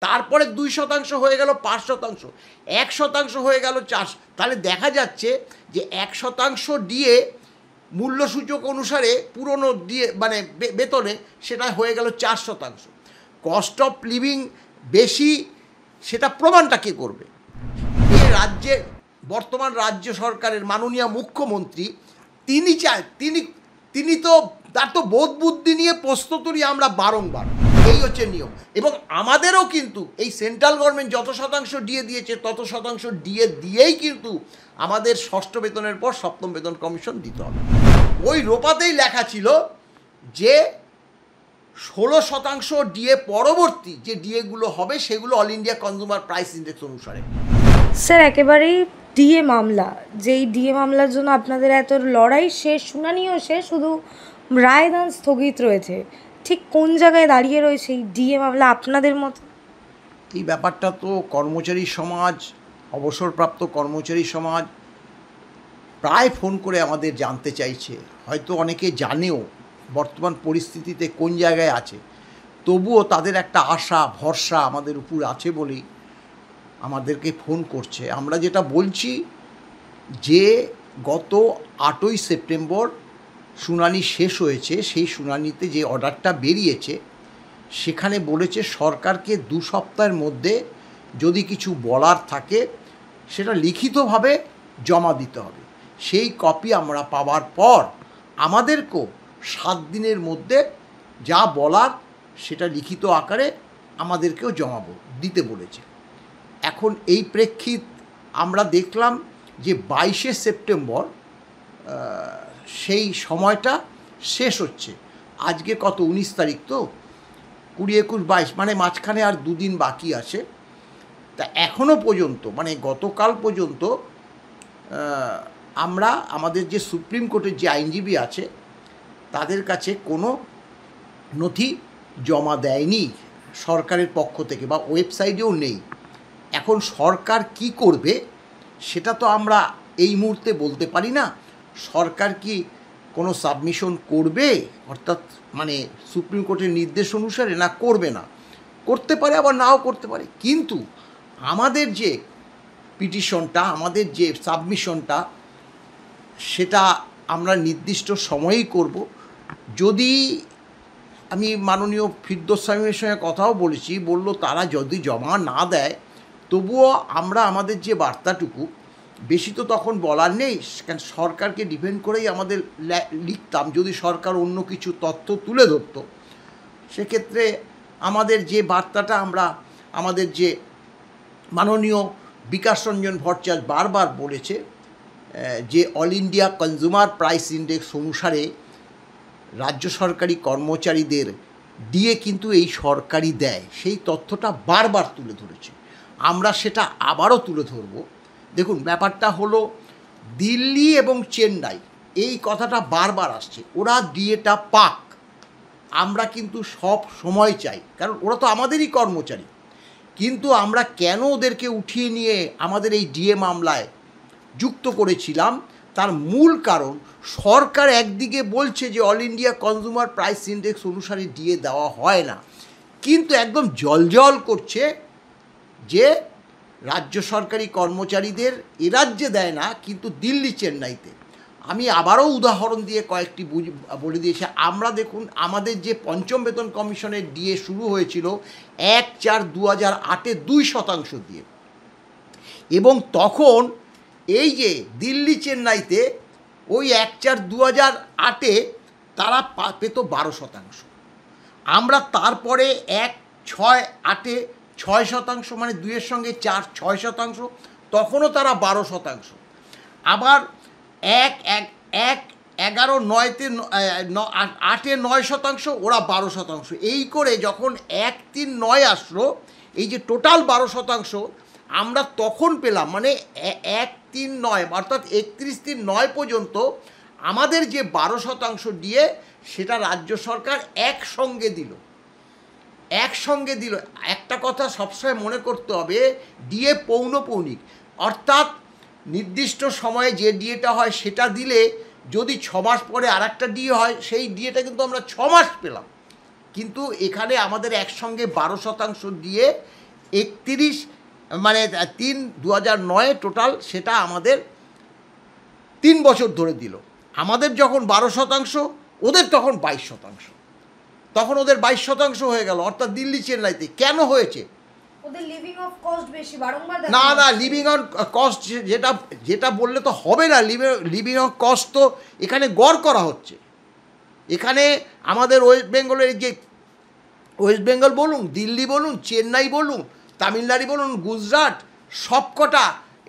তারপরে 2% হয়ে গেল 5%, 1% হয়ে গেল 4। তাহলে দেখা যাচ্ছে যে 1% ডিএ মূল্যসূচক অনুসারে পুরনো ডিএ মানে বেতনে সেটা হয়ে গেল 4%। কস্ট অফ লিভিং বেশি, সেটা প্রমাণটা কে করবে? এই রাজ্যে বর্তমান রাজ্য সরকারের মাননীয় মুখ্যমন্ত্রী তিনি তো তার তো বোধ বুদ্ধি নিয়ে প্রশ্নোত্তরই আমরা বারংবার, এই হচ্ছে নিয়ম। এবং আমাদেরও কিন্তু এই সেন্ট্রাল গভর্নমেন্ট যত শতাংশ ডিএ দিয়েছে তত শতাংশ ডিএ দিয়েই কিন্তু আমাদের ষষ্ঠ বেতনের পর সপ্তম বেতন কমিশন দিতে হবে। ওই রোপাতেই লেখা ছিল যে 16% ডিএ পরবর্তী যে ডিএগুলো হবে সেগুলো all India consumer price index অনুসারে। স্যার, একেবারেই ডিএ মামলা, যেই ডিএ মামলার জন্য আপনাদের এত লড়াই, শেষ শুনানিও শেষ, শুধু রায়দান স্থগিত রয়েছে, ঠিক কোন জায়গায় দাঁড়িয়ে রয়েছে এই ডিএ মামলা আপনাদের মতো? এই ব্যাপারটা তো কর্মচারী সমাজ, অবসরপ্রাপ্ত কর্মচারী সমাজ প্রায় ফোন করে আমাদের জানতে চাইছে। হয়তো অনেকে জানেও বর্তমান পরিস্থিতিতে কোন জায়গায় আছে, তবুও তাদের একটা আশা ভরসা আমাদের উপর আছে বলেই আমাদেরকে ফোন করছে। আমরা যেটা বলছি যে গত 8ই সেপ্টেম্বর শুনানি শেষ হয়েছে, সেই শুনানিতে যে অর্ডারটা বেরিয়েছে সেখানে বলেছে সরকারকে 2 সপ্তাহের মধ্যে যদি কিছু বলার থাকে সেটা লিখিতভাবে জমা দিতে হবে। সেই কপি আমরা পাওয়ার পর আমাদেরকেও 7 দিনের মধ্যে যা বলার সেটা লিখিত আকারে আমাদেরকেও জমা দিতে বলেছে। এখন এই প্রেক্ষিত আমরা দেখলাম যে 22শে সেপ্টেম্বর সেই সময়টা শেষ হচ্ছে। আজকে কত, 19 তারিখ, তো 20, 21, 22, মানে মাঝখানে আর 2 দিন বাকি আছে। তা এখনও পর্যন্ত মানে গতকাল পর্যন্ত আমরা আমাদের যে সুপ্রিম কোর্টের যে আইনজীবী আছে তাদের কাছে কোনো নথি জমা দেয়নি সরকারের পক্ষ থেকে, বা ওয়েবসাইটেও নেই। এখন সরকার কি করবে সেটা তো আমরা এই মুহূর্তে বলতে পারি না। সরকার কি কোনো সাবমিশন করবে, অর্থাৎ মানে সুপ্রিম কোর্টের নির্দেশ অনুসারে, না করবে না, করতে পারে আবার নাও করতে পারে। কিন্তু আমাদের যে পিটিশনটা, আমাদের যে সাবমিশনটা, সেটা আমরা নির্দিষ্ট সময়েই করব। যদি আমি মাননীয় ফিরদৌস সাহেবের সঙ্গে কথাও বলেছি, বলল তারা যদি জমা না দেয় তবুও আমরা আমাদের যে বার্তাটুকু, বেশি তো তখন বলার নেই, কারণ সরকারকে ডিপেন্ড করেই আমাদের লিখতাম। যদি সরকার অন্য কিছু তথ্য তুলে ধরত সেক্ষেত্রে আমাদের যে বার্তাটা আমরা, আমাদের যে মাননীয় বিকাশ রঞ্জন ভট্টাচার্য বারবার বলেছে যে all India consumer price index অনুসারে রাজ্য সরকারি কর্মচারীদের ডিএ কিন্তু এই সরকারই দেয়, সেই তথ্যটা বারবার তুলে ধরেছে। আমরা সেটা আবারও তুলে ধরব। দেখুন, ব্যাপারটা হলো দিল্লি এবং চেন্নাই এই কথাটা বারবার আসছে, ওরা ডিএটা পাক, আমরা কিন্তু সব সময় চাই, কারণ ওরা তো আমাদেরই কর্মচারী। কিন্তু আমরা কেন ওদেরকে উঠিয়ে নিয়ে আমাদের এই ডিএ মামলায় যুক্ত করেছিলাম, তার মূল কারণ সরকার একদিকে বলছে যে all India consumer price index অনুসারে ডিএ দেওয়া হয় না, কিন্তু একদম জলজল করছে যে রাজ্য সরকারি কর্মচারীদের এ রাজ্যে দেয় না, কিন্তু দিল্লি চেন্নাইতে। আমি আবারও উদাহরণ দিয়ে কয়েকটি বলে দিয়েছি। আমরা দেখুন, আমাদের যে পঞ্চম বেতন কমিশনের ডিএ শুরু হয়েছিল 1/4/2008-এ 2% দিয়ে, এবং তখন এই যে দিল্লি চেন্নাইতে ওই 1/4/2008-এ তারা পেত 12%। আমরা তারপরে 1/6/8-এ 6%, মানে 2-এর সঙ্গে 4, 6%, তখনও তারা 12%। আবার 1/11/9-তে 8-এ 9%, ওরা 12%। এই করে যখন 1/3/9 আসলো, এই যে টোটাল 12% আমরা তখন পেলাম, মানে 1/3/9 অর্থাৎ 31/3/9 পর্যন্ত আমাদের যে 12% দিয়ে সেটা রাজ্য সরকার একসঙ্গে দিল। একটা কথা সবসময় মনে করতে হবে, ডিএ পৌনঃপৌনিক, অর্থাৎ নির্দিষ্ট সময়ে যে ডিএটা হয় সেটা দিলে যদি 6 মাস পরে আর একটা ডিএ হয়, সেই ডিএটা কিন্তু আমরা 6 মাস পেলাম। কিন্তু এখানে আমাদের একসঙ্গে 12% দিয়ে 31 মানে 3/2009 টোটাল, সেটা আমাদের 3 বছর ধরে দিল। আমাদের যখন 12%, ওদের তখন 22%, তখন ওদের 22% হয়ে গেল, অর্থাৎ দিল্লি চেন্নাইতে। কেন হয়েছে? ওদের লিভিং অফ কস্ট বেশি, বারংবার না না, লিভিং অন কস্ট যেটা যেটা বললে তো হবে না। লিভিং অন কস্ট তো এখানে গড় করা হচ্ছে। এখানে আমাদের ওয়েস্ট বেঙ্গলের যে ওয়েস্ট বেঙ্গল বলুন, দিল্লি বলুন, চেন্নাই বলুন, তামিলনাড়ু বলুন, গুজরাট, সবকটা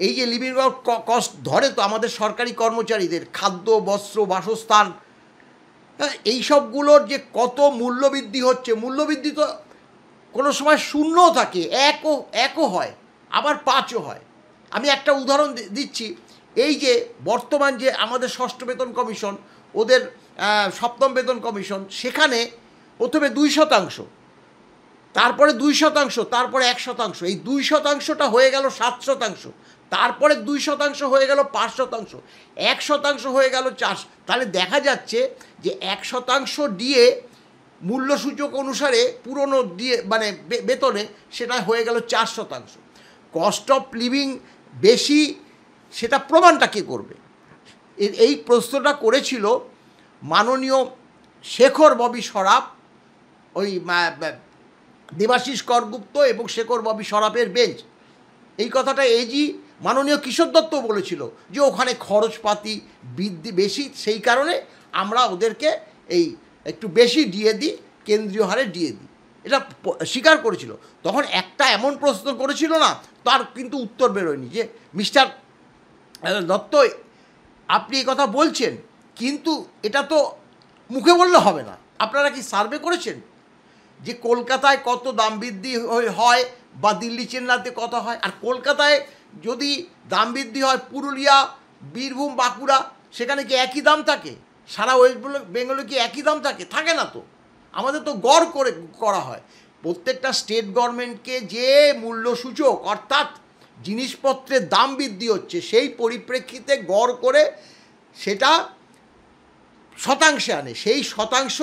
এই যে লিভিং অন কস্ট ধরে তো আমাদের সরকারি কর্মচারীদের খাদ্য, বস্ত্র, বাসস্থান, হ্যাঁ, এই সবগুলোর যে কত মূল্যবৃদ্ধি হচ্ছে। মূল্যবৃদ্ধি তো কোনো সময় শূন্যও থাকে, একও হয়, আবার 5ও হয়। আমি একটা উদাহরণ দিচ্ছি। এই যে বর্তমান যে আমাদের ষষ্ঠ বেতন কমিশন, ওদের সপ্তম বেতন কমিশন, সেখানে প্রথমে 2%, তারপরে 2%, তারপরে 1%, এই 2%টা হয়ে গেল 7%, তারপরে 2% হয়ে গেল 5%, 1% হয়ে গেল 4। তাহলে দেখা যাচ্ছে যে 1% দিয়ে মূল্যসূচক অনুসারে পুরনো দিয়ে মানে বেতনে সেটা হয়ে গেল 4%। কস্ট অফ লিভিং বেশি, সেটা প্রমাণটা কে করবে? এই প্রশ্নটা করেছিল মাননীয় শেখর ববি সরাফ, ওই দেবাশিস করগুপ্ত এবং শেখর ববি সরাফের বেঞ্চ। এই কথাটা এজি মাননীয় কিশোর দত্ত বলেছিল যে ওখানে খরচপাতি বৃদ্ধি বেশি, সেই কারণে আমরা ওদেরকে এই একটু বেশি দিয়ে দিই, কেন্দ্রীয় হারে দিয়ে দিই, এটা স্বীকার করেছিল। তখন একটা এমন প্রশ্ন করেছিল না, তার কিন্তু উত্তর বেরোয়নি যে মিস্টার দত্ত আপনি এই কথা বলছেন, কিন্তু এটা তো মুখে বললে হবে না। আপনারা কি সার্ভে করেছেন যে কলকাতায় কত দাম বৃদ্ধি হয় বা দিল্লি চেন্নাইতে কত হয়? আর কলকাতায় যদি দাম বৃদ্ধি হয়, পুরুলিয়া, বীরভূম, বাঁকুড়া, সেখানে কি একই দাম থাকে? সারা ওয়েস্ট বেঙ্গলে কি একই দাম থাকে? থাকে না তো। আমাদের তো গড় করে করা হয়। প্রত্যেকটা স্টেট গভর্নমেন্টকে যে মূল্যসূচক, অর্থাৎ জিনিসপত্রের দাম বৃদ্ধি হচ্ছে, সেই পরিপ্রেক্ষিতে গড় করে সেটা শতাংশে আনে। সেই শতাংশ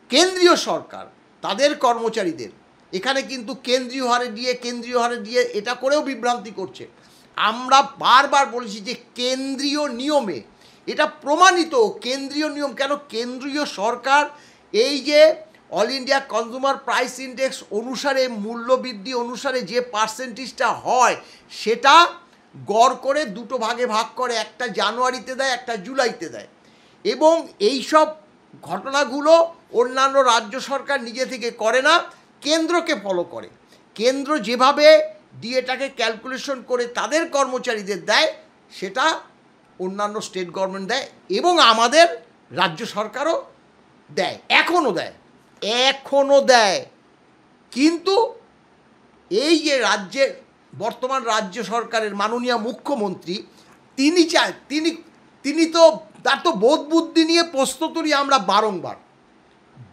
কেন্দ্রীয় সরকার তাদের কর্মচারীদের এখানে কিন্তু কেন্দ্রীয় হারে দিয়ে এটা করেও বিভ্রান্তি করছে। আমরা বারবার বলেছি যে কেন্দ্রীয় নিয়মে এটা প্রমাণিত। কেন্দ্রীয় নিয়ম কেন? কেন্দ্রীয় সরকার এই যে all India consumer price index অনুসারে, মূল্যবৃদ্ধি অনুসারে যে পার্সেন্টেজটা হয়, সেটা গড় করে দুটো ভাগে ভাগ করে, একটা জানুয়ারিতে দেয়, একটা জুলাইতে দেয়। এবং এই সব ঘটনাগুলো অন্যান্য রাজ্য সরকার নিজে থেকে করে না, কেন্দ্রকে ফলো করে। কেন্দ্র যেভাবে ডিএটাকে ক্যালকুলেশন করে তাদের কর্মচারীদের দেয়, সেটা অন্যান্য স্টেট গভর্নমেন্ট দেয় এবং আমাদের রাজ্য সরকারও দেয়, এখনও দেয়। কিন্তু এই যে রাজ্যের বর্তমান রাজ্য সরকারের মাননীয় মুখ্যমন্ত্রী, তিনি তো তার তো বোধ বুদ্ধি নিয়ে প্রশ্ন তুলি আমরা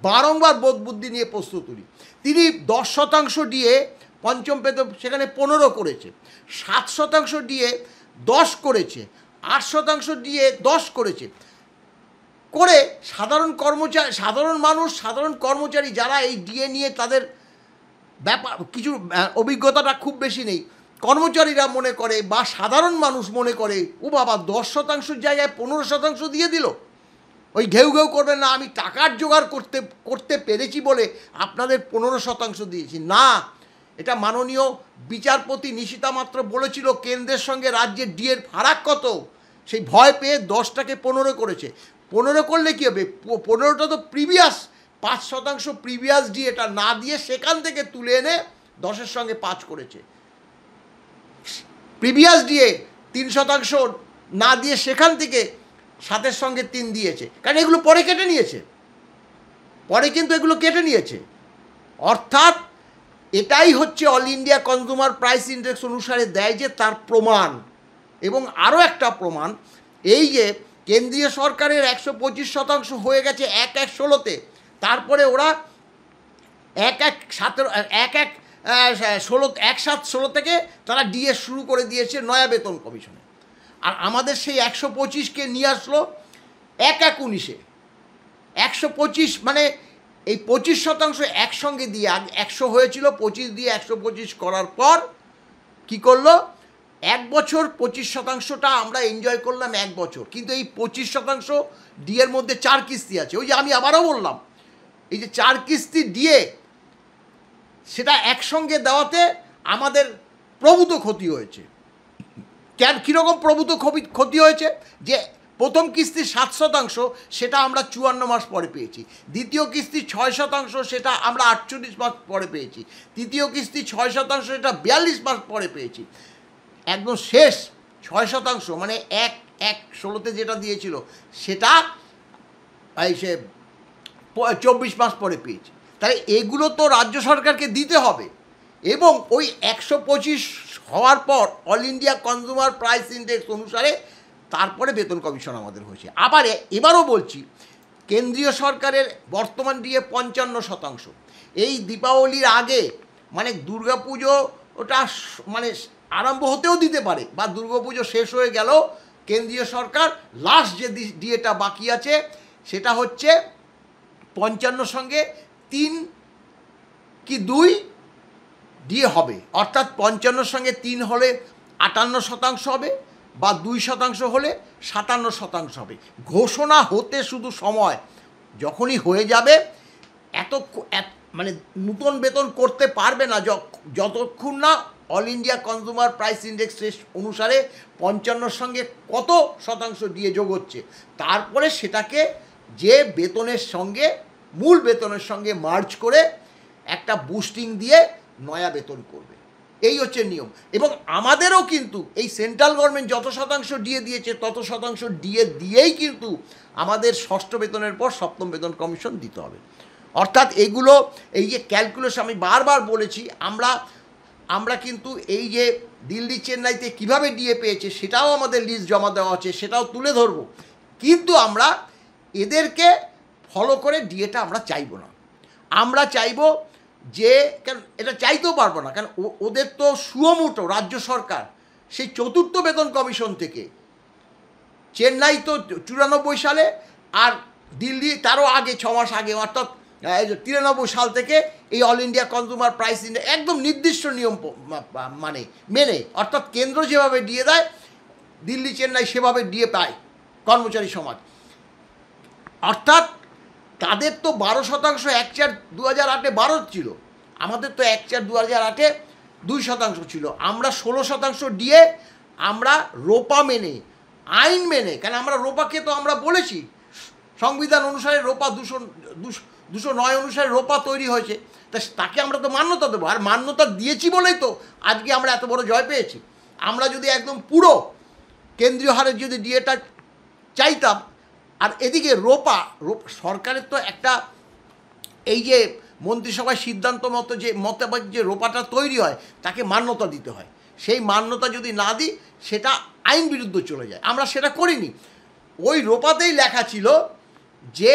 বারংবার বোধ বুদ্ধি নিয়ে প্রশ্ন তুলি। তিনি 10% দিয়ে পঞ্চম বেতন সেখানে 15 করেছে, 7% দিয়ে 10 করেছে, 8% দিয়ে 10 করেছে, করে সাধারণ কর্মচারী যারা এই ডিএ নিয়ে তাদের ব্যাপার কিছু অভিজ্ঞতাটা খুব বেশি নেই, কর্মচারীরা মনে করে বা সাধারণ মানুষ মনে করে, ও বাবা 10%-র জায়গায় 15% দিয়ে দিল, ওই ঘেউ করবেন না, আমি টাকার জোগাড় করতে পেরেছি বলে আপনাদের 15% দিয়েছি। না, এটা মাননীয় বিচারপতি নিশিতা মাত্র বলেছিল কেন্দ্রের সঙ্গে রাজ্যের ডিএর ফারাক কত, সেই ভয় পেয়ে 10টাকে 15 করেছে। 15 করলে কী হবে? 15টা তো প্রিভিয়াস 5% প্রিভিয়াস ডিএটা না দিয়ে সেখান থেকে তুলে এনে 10-এর সঙ্গে 5 করেছে। প্রিভিয়াস ডিএ 3% না দিয়ে সেখান থেকে 7-এর সঙ্গে 3 দিয়েছে, কারণ এগুলো পরে কেটে নিয়েছে, কিন্তু এগুলো কেটে নিয়েছে। অর্থাৎ এটাই হচ্ছে all India consumer price index অনুসারে দেয় যে তার প্রমাণ। এবং আরও একটা প্রমাণ, এই যে কেন্দ্রীয় সরকারের 125% হয়ে গেছে 1/16-তে, তারপরে ওরা 1/17 থেকে তারা ডিএ শুরু করে দিয়েছে নয়া বেতন কমিশনে। আর আমাদের সেই 125কে নিয়ে আসলো 1/19-এ। 125 মানে এই 25% একসঙ্গে দিয়ে 100 হয়েছিল, 25 দিয়ে 125 করার পর কি করলো, 1 বছর 25%টা আমরা এনজয় করলাম 1 বছর, কিন্তু এই 25% ডিএর মধ্যে 4 কিস্তি আছে। ওই যে আমি আবারও বললাম, এই যে 4 কিস্তি ডিএ সেটা একসঙ্গে দেওয়াতে আমাদের প্রভূত ক্ষতি হয়েছে। কীরকম প্রভূত ক্ষতি হয়েছে, যে প্রথম কিস্তি 7%, সেটা আমরা 54 মাস পরে পেয়েছি। দ্বিতীয় কিস্তি 6%, সেটা আমরা 48 মাস পরে পেয়েছি। তৃতীয় কিস্তি 6%, সেটা 42 মাস পরে পেয়েছি। একদম শেষ 6%, মানে 1/16 যেটা দিয়েছিল সেটা সে 24 মাস পরে পেয়েছি। তাহলে এগুলো তো রাজ্য সরকারকে দিতে হবে, এবং ওই 125 হওয়ার পর all India consumer price index অনুসারে তারপরে বেতন কমিশন আমাদের হয়েছে। আবার এবারও বলছি, কেন্দ্রীয় সরকারের বর্তমান ডিএ 55%। এই দীপাবলির আগে, মানে দুর্গাপুজো ওটা মানে আরম্ভ হতেও দিতে পারে, বা দুর্গাপুজো শেষ হয়ে গেল, কেন্দ্রীয় সরকার লাস্ট যে ডিএটা বাকি আছে সেটা হচ্ছে 55 সঙ্গে 3 কি 2 ডিএ হবে, অর্থাৎ 55 সঙ্গে 3 হলে 58% হবে, বা 2% হলে 57% হবে। ঘোষণা হতে শুধু সময়, যখনই হয়ে যাবে মানে নূতন বেতন করতে পারবে না যতক্ষণ না all India consumer price index অনুসারে 55 সঙ্গে কত শতাংশ দিয়ে যোগ হচ্ছে, তারপরে সেটাকে যে বেতনের সঙ্গে মূল বেতনের সঙ্গে মার্জ করে একটা বুস্টিং দিয়ে নয়া বেতন করবে। এই হচ্ছে নিয়ম। এবং আমাদেরও কিন্তু এই সেন্ট্রাল গভর্নমেন্ট যত শতাংশ ডিএ দিয়েছে তত শতাংশ ডিএ দিয়েই কিন্তু আমাদের ষষ্ঠ বেতনের পর সপ্তম বেতন কমিশন দিতে হবে। অর্থাৎ এগুলো, এই যে ক্যালকুলেশন আমি বারবার বলেছি, আমরা কিন্তু এই যে দিল্লি চেন্নাইতে কিভাবে ডিএ পেয়েছে সেটাও আমাদের লিস্ট জমা দেওয়া আছে, সেটাও তুলে ধরবো, কিন্তু আমরা এদেরকে ফলো করে ডিএটা আমরা চাইবো না। আমরা চাইবো যে, কেন এটা চাইতেও পারবো না, কারণ ওদের তো সুমোটো রাজ্য সরকার সেই চতুর্থ বেতন কমিশন থেকে, চেন্নাই তো 94 সালে, আর দিল্লি তারও আগে 6 মাস আগে, অর্থাৎ 93 সাল থেকে এই all India consumer price index একদম নির্দিষ্ট নিয়ম মানে মেনে, অর্থাৎ কেন্দ্র যেভাবে ডিএ দেয় দিল্লি চেন্নাই সেভাবে ডিএ পায় কর্মচারী সমাজ। অর্থাৎ তাদের তো 12% 1/4/2008 12 ছিল, আমাদের তো 1/4/2008 2% ছিল। আমরা 16% ডিএ আমরা রোপা মেনে, আইন মেনে, কেন আমরা রোপাকে তো আমরা বলেছি সংবিধান অনুসারে রোপা 209 অনুসারে রোপা তৈরি হয়েছে, তাকে আমরা তো মান্যতা দেবো। আর মান্যতা দিয়েছি বলেই তো আজকে আমরা এত বড় জয় পেয়েছি। আমরা যদি একদম পুরো কেন্দ্রীয় হারে যদি ডিএটা চাইতাম, আর এদিকে রোপা সরকারের তো একটা, এই যে মন্ত্রিসভায় সিদ্ধান্ত মতো যে মোতাবেক যে রোপাটা তৈরি হয় তাকে মান্যতা দিতে হয়, সেই মান্যতা যদি না দিই সেটা আইন বিরুদ্ধ চলে যায়। আমরা সেটা করিনি। ওই রোপাতেই লেখা ছিল যে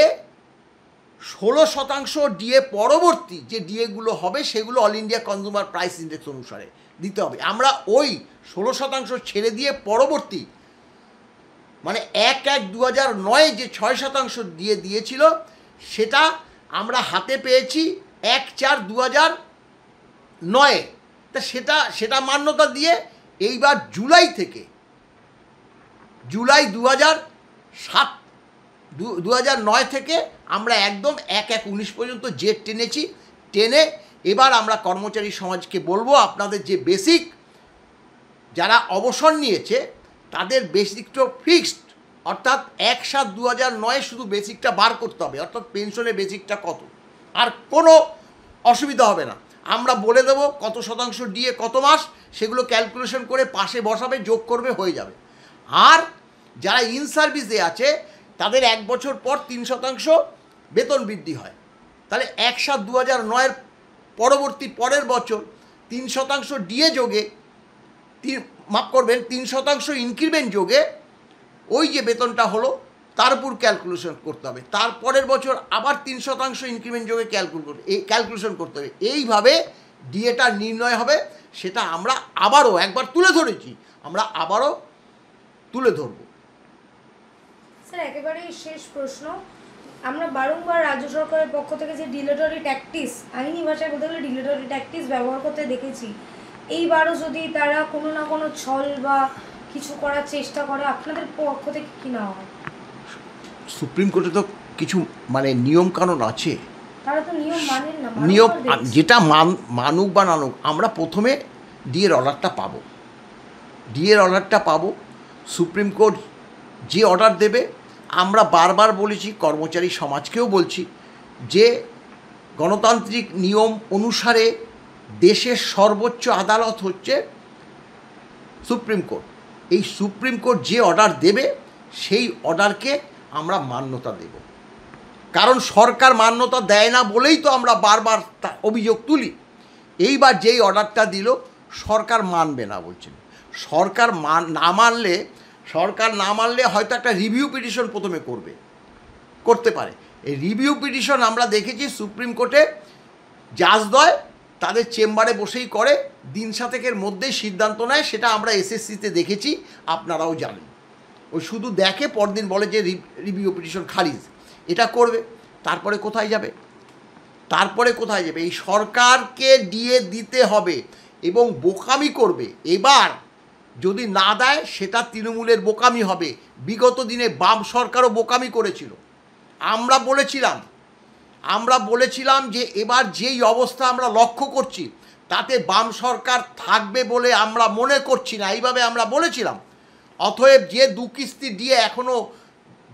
16% ডিএ পরবর্তী যে ডিএগুলো হবে সেগুলো all India consumer price index অনুসারে দিতে হবে। আমরা ওই 16% ছেড়ে দিয়ে পরবর্তী, মানে 1/1/2009 যে 6% দিয়ে দিয়েছিল সেটা আমরা হাতে পেয়েছি 1/4/2009। তা সেটা মান্যতা দিয়ে এইবার জুলাই 2009 থেকে আমরা একদম 1/1/19 পর্যন্ত জেট টেনে এবার আমরা কর্মচারী সমাজকে বলবো, আপনাদের যে বেসিক যারা অবসর নিয়েছে তাদের বেসিকটা ফিক্সড, অর্থাৎ 1/7/2009 শুধু বেসিকটা বার করতে হবে, অর্থাৎ পেনশনের বেসিকটা কত, আর কোনো অসুবিধা হবে না। আমরা বলে দেবো কত শতাংশ ডিএ কত মাস, সেগুলো ক্যালকুলেশন করে পাশে বসাবে, যোগ করবে, হয়ে যাবে। আর যারা ইন সার্ভিসে আছে তাদের 1 বছর পর 3% বেতন বৃদ্ধি হয়। তাহলে 1/7/2009 পরবর্তী পরের বছর 3% ডিএ যোগে, 3% ইনক্রিমেন্ট যোগে ওই যে বেতনটা হলো তার উপর ক্যালকুলেশন করতে হবে। তারপরের বছর আবার 3% ইনক্রিমেন্ট যোগে ক্যালকুলেশন করতে হবে। এইভাবে ডিএটা নির্ণয় হবে। সেটা আমরা আবারও একবার তুলে ধরেছি, আমরা আবারও তুলে ধরব। স্যার একেবারেই শেষ প্রশ্ন, আমরা বারংবার রাজ্য সরকারের পক্ষ থেকে যে ডিলেটরি ট্যাকটিস, আইনি ভাষায় বলতে গেলে ডিলেটরি ট্যাকটিস ব্যবহার করতে দেখেছি, এইবারও যদি তারা কোনো না কোনো ছল বা কিছু করার চেষ্টা করে, আপনাদের পক্ষ থেকে কী নেওয়া হয়? সুপ্রিম কোর্টে তো কিছু মানে নিয়ম কানুন আছে, তারা তো নিয়ম মানেন না। নিয়ম যেটা মানুক বা নানুক, আমরা প্রথমে ডিএর অর্ডারটা পাবো, ডিএর অর্ডারটা পাবো। সুপ্রিম কোর্ট যে অর্ডার দেবে, আমরা বারবার বলেছি, কর্মচারী সমাজকেও বলছি, যে গণতান্ত্রিক নিয়ম অনুসারে দেশের সর্বোচ্চ আদালত হচ্ছে সুপ্রিম কোর্ট। এই সুপ্রিম কোর্ট যে অর্ডার দেবে সেই অর্ডারকে আমরা মান্যতা দেব, কারণ সরকার মান্যতা দেয় না বলেই তো আমরা বারবার অভিযোগ তুলি। এইবার যেই অর্ডারটা দিল, সরকার মানবে না বলছেন। সরকার না মানলে হয়তো একটা রিভিউ পিটিশন প্রথমে করতে পারে। এই রিভিউ পিটিশন আমরা দেখেছি সুপ্রিম কোর্টে জাজদ্বয় তাদের চেম্বারে বসেই করে, দিন সাতেকের মধ্যেই সিদ্ধান্ত নেয়। সেটা আমরা এসএসসিতে দেখেছি, আপনারাও জানেন। ওই শুধু দেখে, পরদিন বলে যে রিভিউ পিটিশন খারিজ। এটা করবে, তারপরে কোথায় যাবে? এই সরকারকে ডিএ দিতে হবে এবং বোকামি করবে। এবার যদি না দেয়, সেটা তৃণমূলের বোকামি হবে। বিগত দিনে বাম সরকারও বোকামি করেছিল। আমরা বলেছিলাম যে এবার যেই অবস্থা আমরা লক্ষ্য করছি, তাতে বাম সরকার থাকবে বলে আমরা মনে করছি না, এইভাবে আমরা বলেছিলাম। অতএব যে 2 কিস্তি ডিএ এখনও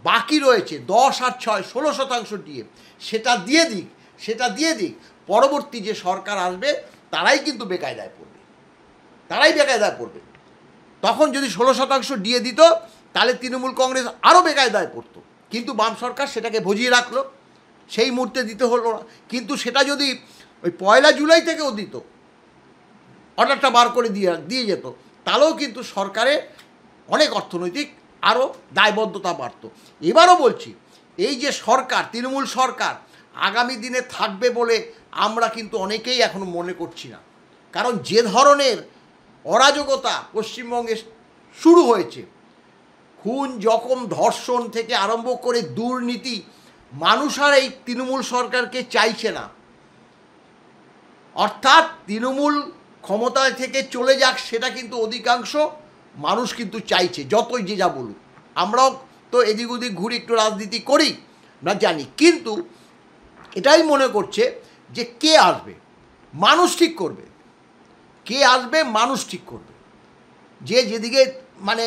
বাকি রয়েছে, 10 আর 6 16% ডিএ, সেটা দিয়ে দিক। পরবর্তী যে সরকার আসবে তারাই কিন্তু বেকায়দায় পড়বে। তখন যদি 16% ডিএ দিত, তাহলে তৃণমূল কংগ্রেস আরও বেকায়দায় পড়তো। কিন্তু বাম সরকার সেটাকে ভজিয়ে রাখলো, সেই মুহূর্তে দিতে হলো না। কিন্তু সেটা যদি ওই 1 জুলাই থেকেও দিত, অর্ডারটা বার করে দিয়ে যেত, তাহলেও কিন্তু সরকারের অনেক অর্থনৈতিক আরও দায়বদ্ধতা বাড়ত। এবারও বলছি, এই যে সরকার, তৃণমূল সরকার আগামী দিনে থাকবে বলে আমরা কিন্তু অনেকেই এখনও মনে করছি না। কারণ যে ধরনের অরাজকতা পশ্চিমবঙ্গে শুরু হয়েছে, খুন, জখম, ধর্ষণ থেকে আরম্ভ করে দুর্নীতি, মানুষ আর এই তৃণমূল সরকারকে চাইছে না। অর্থাৎ তৃণমূল ক্ষমতায় থেকে চলে যাক, সেটা কিন্তু অধিকাংশ মানুষ কিন্তু চাইছে, যতই যে যা বলুক। আমরাও তো এদিক ওদিক ঘুরে একটু রাজনীতি করি না, জানি। কিন্তু এটাই মনে করছে যে কে আসবে, মানুষ ঠিক করবে। যে যেদিকে মানে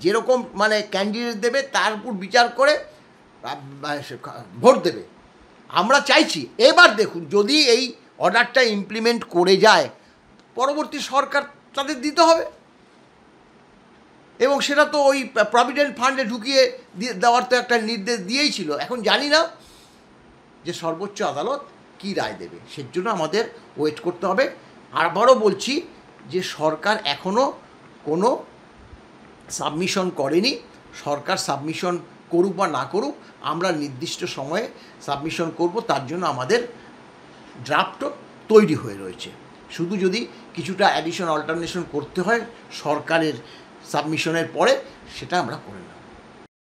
যেরকম মানে ক্যান্ডিডেট দেবে, তার উপর বিচার করে ভোট দেবে। আমরা চাইছি এবার দেখুন, যদি এই অর্ডারটা ইমপ্লিমেন্ট করে যায়, পরবর্তী সরকার তাদের দিতে হবে। এবং সেটা তো ওই প্রভিডেন্ট ফান্ডে ঢুকিয়ে দেওয়ার তো একটা নির্দেশ দিয়েই ছিল। এখন জানি না যে সর্বোচ্চ আদালত কী রায় দেবে, সেজন্য আমাদের ওয়েট করতে হবে। আবারও বলছি যে সরকার এখনও কোনো সাবমিশন করেনি। সরকার সাবমিশন করুক বা না করুক, আমরা নির্দিষ্ট সময়ে সাবমিশন করব। তার জন্য আমাদের ড্রাফটও তৈরি হয়ে রয়েছে। শুধু যদি কিছুটা অ্যাডিশন অল্টারনেশন করতে হয় সরকারের সাবমিশনের পরে, সেটা আমরা করে নেব।